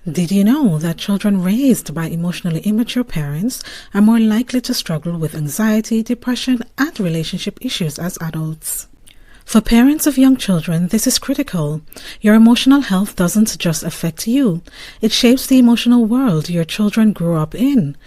Did you know that children raised by emotionally immature parents are more likely to struggle with anxiety, depression, and relationship issues as adults? For parents of young children, this is critical. Your emotional health doesn't just affect you. It shapes the emotional world your children grew up in.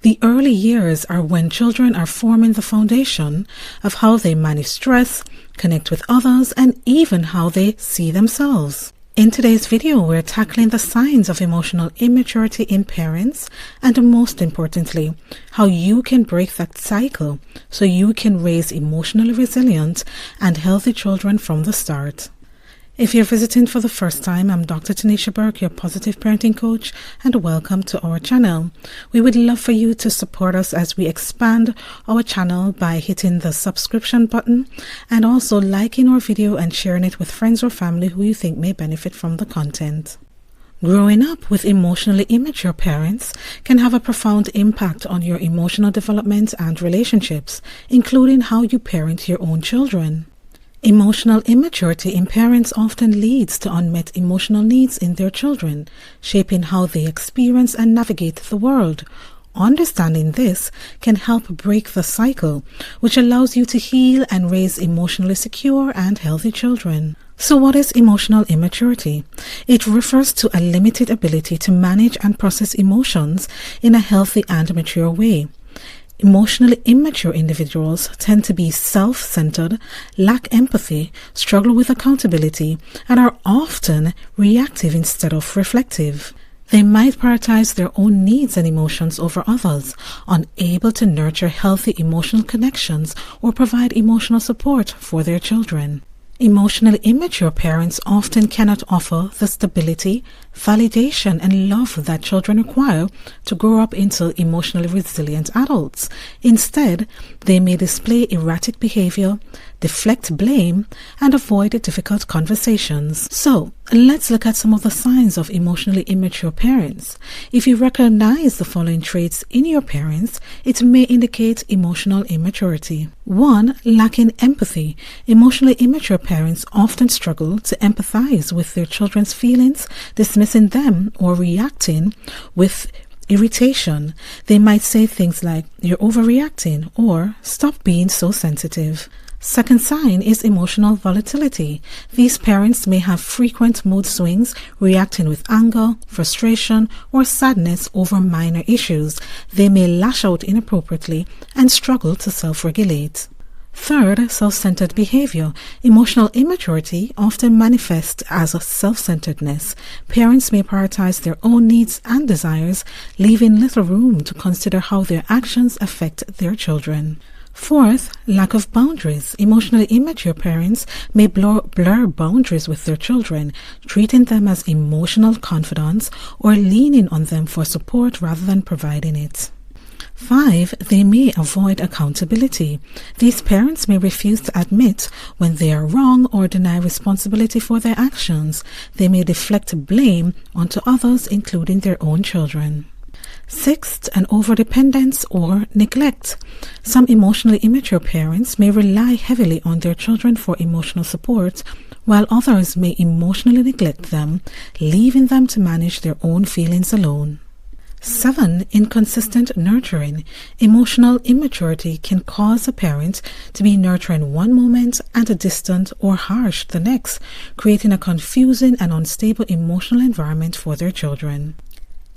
The early years are when children are forming the foundation of how they manage stress, connect with others, and even how they see themselves. In today's video, we're tackling the signs of emotional immaturity in parents and, most importantly, how you can break that cycle so you can raise emotionally resilient and healthy children from the start. If you're visiting for the first time, I'm Dr. Taniesha Burke, your positive parenting coach, and welcome to our channel. We would love for you to support us as we expand our channel by hitting the subscription button and also liking our video and sharing it with friends or family who you think may benefit from the content. Growing up with emotionally immature parents can have a profound impact on your emotional development and relationships, including how you parent your own children. Emotional immaturity in parents often leads to unmet emotional needs in their children, shaping how they experience and navigate the world. Understanding this can help break the cycle, which allows you to heal and raise emotionally secure and healthy children. So what is emotional immaturity? It refers to a limited ability to manage and process emotions in a healthy and mature way. Emotionally immature individuals tend to be self-centered, lack empathy, struggle with accountability, and are often reactive instead of reflective. They might prioritize their own needs and emotions over others, unable to nurture healthy emotional connections or provide emotional support for their children. Emotionally immature parents often cannot offer the stability, validation, and love that children require to grow up into emotionally resilient adults. Instead, they may display erratic behavior, deflect blame, and avoid difficult conversations. So, let's look at some of the signs of emotionally immature parents. If you recognize the following traits in your parents, it may indicate emotional immaturity. 1. Lacking empathy. Emotionally immature parents often struggle to empathize with their children's feelings, dismissing them or reacting with irritation. They might say things like, "You're overreacting," or "Stop being so sensitive." Second sign is emotional volatility. These parents may have frequent mood swings, reacting with anger, frustration, or sadness over minor issues. They may lash out inappropriately and struggle to self-regulate. Third, self-centered behavior. Emotional immaturity often manifests as self-centeredness. Parents may prioritize their own needs and desires, leaving little room to consider how their actions affect their children. Fourth, lack of boundaries. Emotionally immature parents may blur boundaries with their children, treating them as emotional confidants or leaning on them for support rather than providing it. 5. They may avoid accountability. These parents may refuse to admit when they are wrong or deny responsibility for their actions. They may deflect blame onto others, including their own children. 6th, an overdependence or neglect. Some emotionally immature parents may rely heavily on their children for emotional support, while others may emotionally neglect them, leaving them to manage their own feelings alone. 7. Inconsistent nurturing. Emotional immaturity can cause a parent to be nurturing one moment and distant or harsh the next, creating a confusing and unstable emotional environment for their children.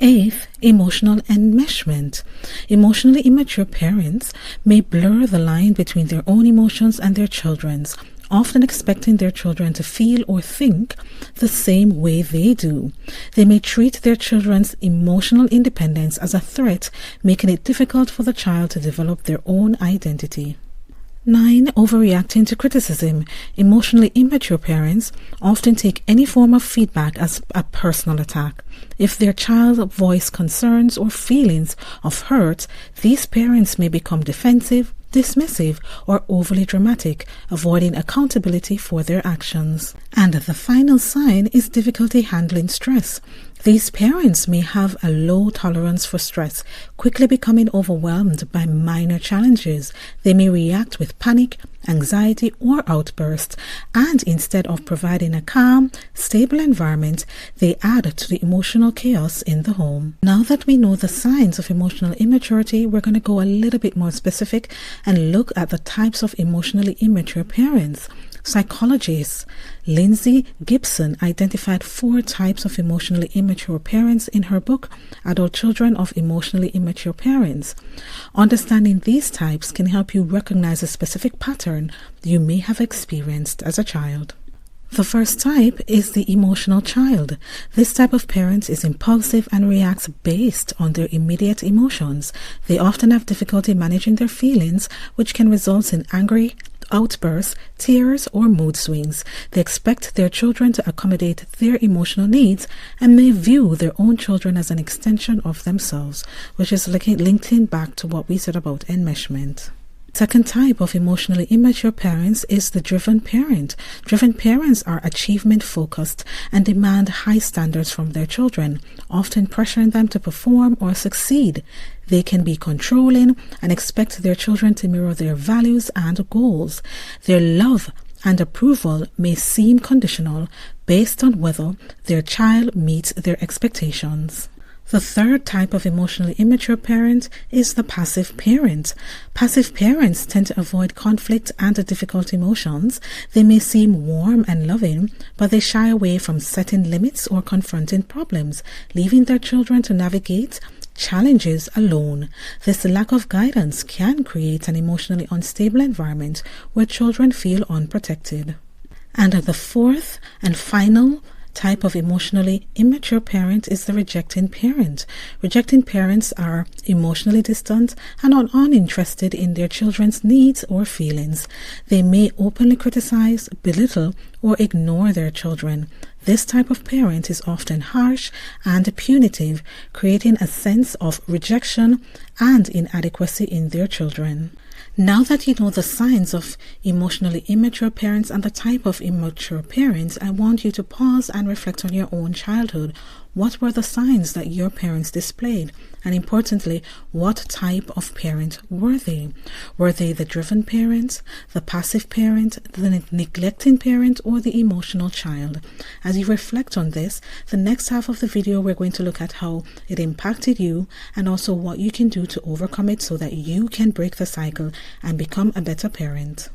8th, emotional enmeshment. Emotionally immature parents may blur the line between their own emotions and their children's, often expecting their children to feel or think the same way they do. They may treat their children's emotional independence as a threat, making it difficult for the child to develop their own identity. 9. Overreacting to criticism. Emotionally immature parents often take any form of feedback as a personal attack. If their child voice concerns or feelings of hurt, these parents may become defensive, dismissive, or overly dramatic, avoiding accountability for their actions. And the final sign is difficulty handling stress. These parents may have a low tolerance for stress, quickly becoming overwhelmed by minor challenges. They may react with panic, anxiety, or outbursts, and instead of providing a calm, stable environment, they add to the emotional chaos in the home. Now that we know the signs of emotional immaturity, we're going to go a little bit more specific and look at the types of emotionally immature parents. Psychologist Lindsay Gibson identified 4 types of emotionally immature parents in her book, Adult Children of Emotionally Immature Parents. Understanding these types can help you recognize a specific pattern you may have experienced as a child. The first type is the emotional child. This type of parent is impulsive and reacts based on their immediate emotions. They often have difficulty managing their feelings, which can result in angry outbursts, tears, or mood swings. They expect their children to accommodate their emotional needs and may view their own children as an extension of themselves, which is linking back to what we said about enmeshment. Second type of emotionally immature parents is the driven parent. Driven parents are achievement-focused and demand high standards from their children, often pressuring them to perform or succeed. They can be controlling and expect their children to mirror their values and goals. Their love and approval may seem conditional based on whether their child meets their expectations. The third type of emotionally immature parent is the passive parent. Passive parents tend to avoid conflict and difficult emotions. They may seem warm and loving, but they shy away from setting limits or confronting problems, leaving their children to navigate challenges alone. This lack of guidance can create an emotionally unstable environment where children feel unprotected. And the fourth and final type of emotionally immature parent is the rejecting parent. Rejecting parents are emotionally distant and are uninterested in their children's needs or feelings. They may openly criticize, belittle, or ignore their children. This type of parent is often harsh and punitive, creating a sense of rejection and inadequacy in their children. Now that you know the signs of emotionally immature parents and the type of immature parents, I want you to pause and reflect on your own childhood. What were the signs that your parents displayed? And importantly, what type of parent were they? Were they the driven parent, the passive parent, the neglecting parent, or the emotional child? As you reflect on this, the next half of the video we're going to look at how it impacted you and also what you can do to overcome it so that you can break the cycle and become a better parent.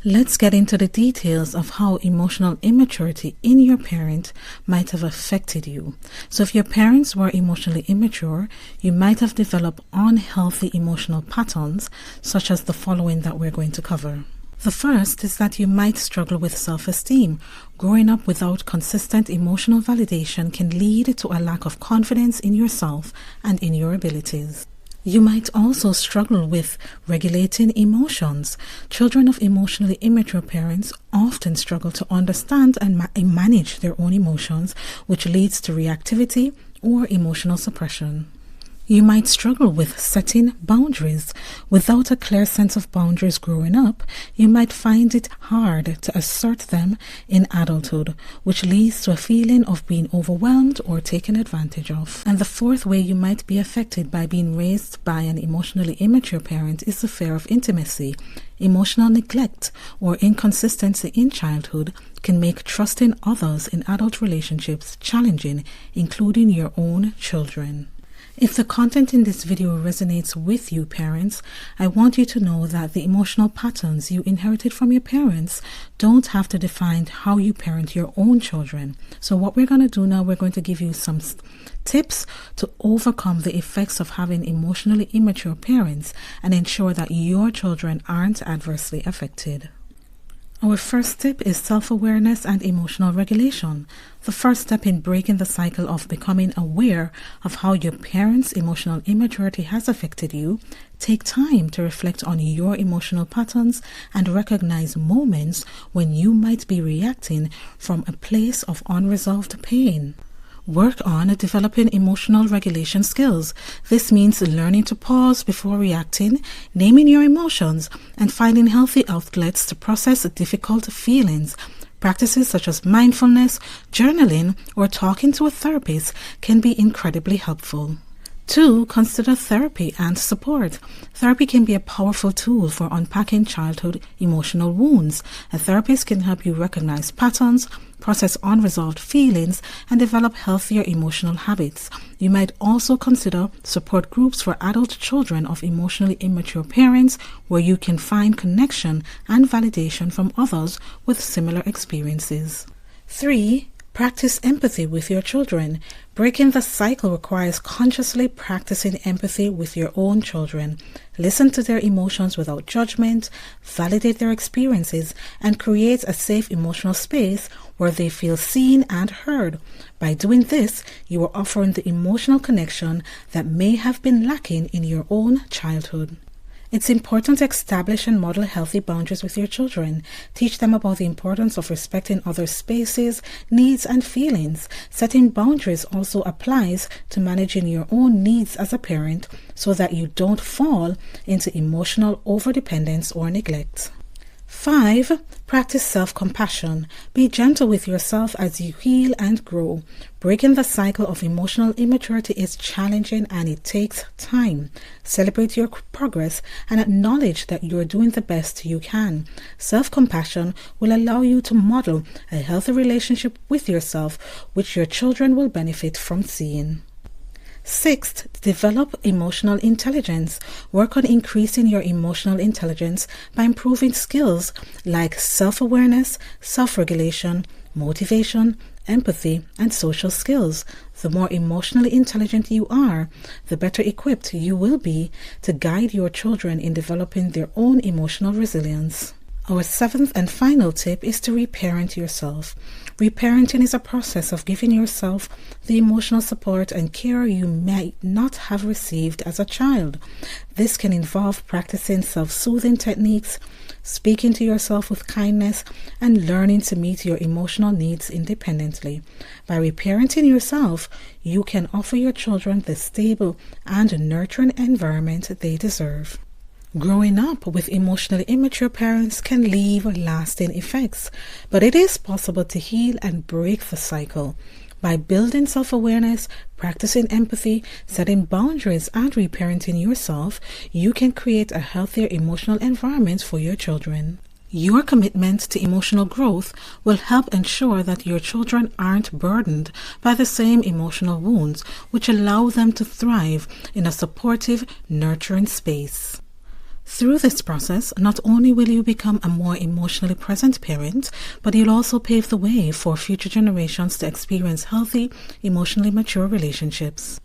Let's get into the details of how emotional immaturity in your parent might have affected you. So if your parents were emotionally immature, you might have developed unhealthy emotional patterns, such as the following that we're going to cover. The first is that you might struggle with self-esteem. Growing up without consistent emotional validation can lead to a lack of confidence in yourself and in your abilities. You might also struggle with regulating emotions. Children of emotionally immature parents often struggle to understand and manage their own emotions, which leads to reactivity or emotional suppression. You might struggle with setting boundaries. Without a clear sense of boundaries growing up, you might find it hard to assert them in adulthood, which leads to a feeling of being overwhelmed or taken advantage of. And the fourth way you might be affected by being raised by an emotionally immature parent is the fear of intimacy. Emotional neglect or inconsistency in childhood can make trusting others in adult relationships challenging, including your own children. If the content in this video resonates with you, parents, I want you to know that the emotional patterns you inherited from your parents don't have to define how you parent your own children. So what we're going to do now, we're going to give you some tips to overcome the effects of having emotionally immature parents and ensure that your children aren't adversely affected. Our first tip is self-awareness and emotional regulation. The first step in breaking the cycle of becoming aware of how your parents' emotional immaturity has affected you, take time to reflect on your emotional patterns and recognize moments when you might be reacting from a place of unresolved pain. Work on developing emotional regulation skills. This means learning to pause before reacting, naming your emotions, and finding healthy outlets to process difficult feelings. Practices such as mindfulness, journaling, or talking to a therapist can be incredibly helpful. 2. Consider therapy and support. Therapy can be a powerful tool for unpacking childhood emotional wounds. A therapist can help you recognize patterns, process unresolved feelings, and develop healthier emotional habits. You might also consider support groups for adult children of emotionally immature parents, where you can find connection and validation from others with similar experiences. 3. Practice empathy with your children. Breaking the cycle requires consciously practicing empathy with your own children. Listen to their emotions without judgment, validate their experiences, and create a safe emotional space where they feel seen and heard. By doing this, you are offering the emotional connection that may have been lacking in your own childhood. It's important to establish and model healthy boundaries with your children. Teach them about the importance of respecting others' spaces, needs, and feelings. Setting boundaries also applies to managing your own needs as a parent so that you don't fall into emotional overdependence or neglect. 5. Practice self-compassion. Be gentle with yourself as you heal and grow. Breaking the cycle of emotional immaturity is challenging and it takes time. Celebrate your progress and acknowledge that you are doing the best you can. Self-compassion will allow you to model a healthy relationship with yourself, which your children will benefit from seeing. 6. Develop emotional intelligence. Work on increasing your emotional intelligence by improving skills like self-awareness, self-regulation, motivation, empathy, and social skills. The more emotionally intelligent you are, the better equipped you will be to guide your children in developing their own emotional resilience. Our 7th and final tip is to reparent yourself. Reparenting is a process of giving yourself the emotional support and care you might not have received as a child. This can involve practicing self-soothing techniques, speaking to yourself with kindness, and learning to meet your emotional needs independently. By reparenting yourself, you can offer your children the stable and nurturing environment they deserve. Growing up with emotionally immature parents can leave lasting effects, but it is possible to heal and break the cycle. By building self-awareness, practicing empathy, setting boundaries, and reparenting yourself, you can create a healthier emotional environment for your children. Your commitment to emotional growth will help ensure that your children aren't burdened by the same emotional wounds, which allow them to thrive in a supportive, nurturing space. Through this process, not only will you become a more emotionally present parent, but you'll also pave the way for future generations to experience healthy, emotionally mature relationships.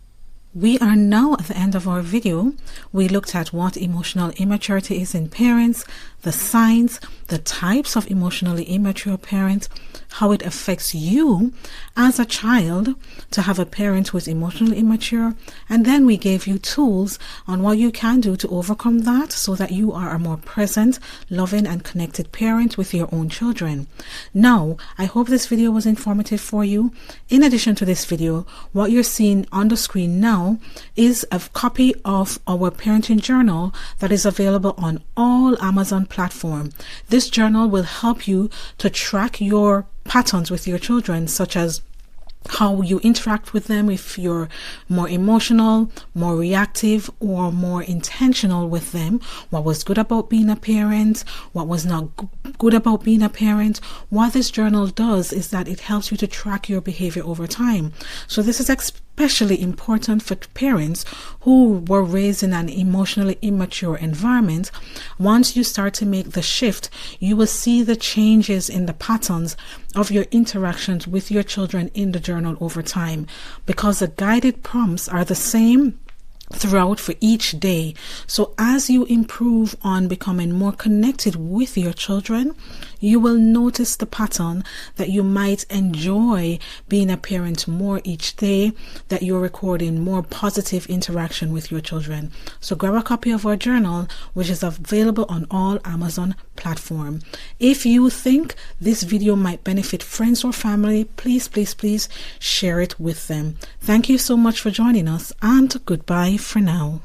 We are now at the end of our video. We looked at what emotional immaturity is in parents, the signs, the types of emotionally immature parents, how it affects you as a child to have a parent who is emotionally immature, and then we gave you tools on what you can do to overcome that so that you are a more present, loving, and connected parent with your own children. Now, I hope this video was informative for you. In addition to this video, what you're seeing on the screen now is a copy of our parenting journal that is available on all Amazon platforms. This journal will help you to track your patterns with your children, such as how you interact with them, if you're more emotional, more reactive, or more intentional with them, what was good about being a parent, what was not good about being a parent. What this journal does is that it helps you to track your behavior over time. So this is especially important for parents who were raised in an emotionally immature environment. Once you start to make the shift, you will see the changes in the patterns of your interactions with your children in the journal over time, because the guided prompts are the same throughout for each day. So as you improve on becoming more connected with your children, you will notice the pattern that you might enjoy being a parent more each day, that you're recording more positive interaction with your children. So grab a copy of our journal, which is available on all Amazon platforms. If you think this video might benefit friends or family, please share it with them. Thank you so much for joining us, and goodbye for now.